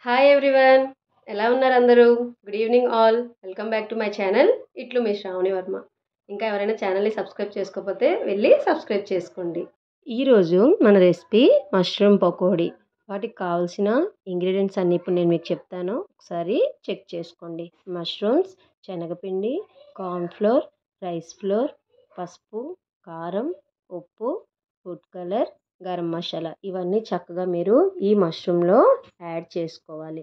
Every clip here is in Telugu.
హాయ్ ఎవ్రీవన్, ఎలా ఉన్నారు అందరూ? Good evening all. Welcome back to my channel. ఇట్లు మీ శ్రావణి వర్మ. ఇంకా ఎవరైనా ఛానల్ని సబ్స్క్రైబ్ చేసుకోకపోతే వెళ్ళి సబ్స్క్రైబ్ చేసుకోండి. ఈరోజు మన రెసిపీ మష్రూమ్ పకోడీ. వాటికి కావాల్సిన ఇంగ్రీడియంట్స్ అన్నీ ఇప్పుడు నేను మీకు చెప్తాను, ఒకసారి చెక్ చేసుకోండి. మష్రూమ్స్, శనగపిండి, కార్న్ఫ్లోర్, రైస్ ఫ్లోర్, పసుపు, కారం, ఉప్పు, ఫుడ్ కలర్, గరం మసాలా ఇవన్నీ చక్కగా మీరు ఈ మష్రూమ్లో యాడ్ చేసుకోవాలి.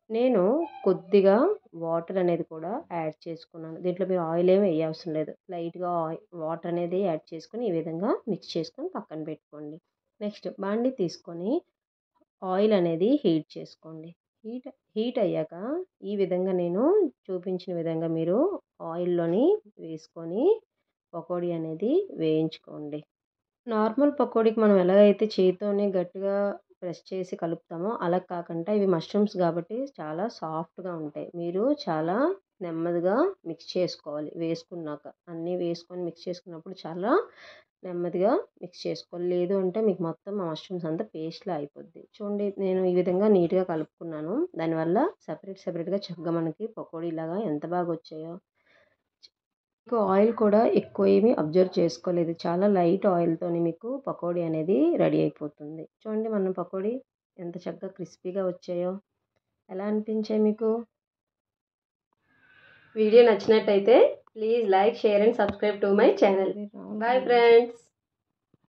నేను కొద్దిగా వాటర్ అనేది కూడా యాడ్ చేసుకున్నాను. దీంట్లో మీరు ఆయిల్ ఏమి వేయవసరం లేదు. లైట్గా వాటర్ అనేది యాడ్ చేసుకొని ఈ విధంగా మిక్స్ చేసుకొని పక్కన పెట్టుకోండి. నెక్స్ట్ బాండి తీసుకొని ఆయిల్ అనేది హీట్ చేసుకోండి. హీట్ అయ్యాక ఈ విధంగా నేను చూపించిన విధంగా మీరు ఆయిల్లోని వేసుకొని పకోడీ అనేది వేయించుకోండి. నార్మల్ పకోడీకి మనం ఎలాగైతే చేత్తోని గట్టిగా ప్రెస్ చేసి కలుపుతామో అలా కాకుండా ఇవి మష్రూమ్స్ కాబట్టి చాలా సాఫ్ట్గా ఉంటాయి. మీరు చాలా నెమ్మదిగా మిక్స్ చేసుకోవాలి. వేసుకున్నాక అన్నీ వేసుకొని మిక్స్ చేసుకున్నప్పుడు చాలా నెమ్మదిగా మిక్స్ చేసుకోవాలి. లేదు అంటే మీకు మొత్తం మష్రూమ్స్ అంతా పేస్ట్లా అయిపోద్ది. చూడండి, నేను ఈ విధంగా నీట్గా కలుపుకున్నాను. దానివల్ల సపరేట్గా చక్కగా మనకి పకోడీ లాగా ఎంత బాగా వచ్చాయో. మీకు ఆయిల్ కూడా ఎక్కువ ఏమీ అబ్జర్వ్ చేసుకోలేదు. చాలా లైట్ ఆయిల్తోని మీకు పకోడీ అనేది రెడీ అయిపోతుంది. చూడండి, మన పకోడీ ఎంత చక్కగా క్రిస్పీగా వచ్చాయో. ఎలా అనిపించాయి మీకు? వీడియో నచ్చినట్టయితే please like, share and subscribe to my channel. Bye friends.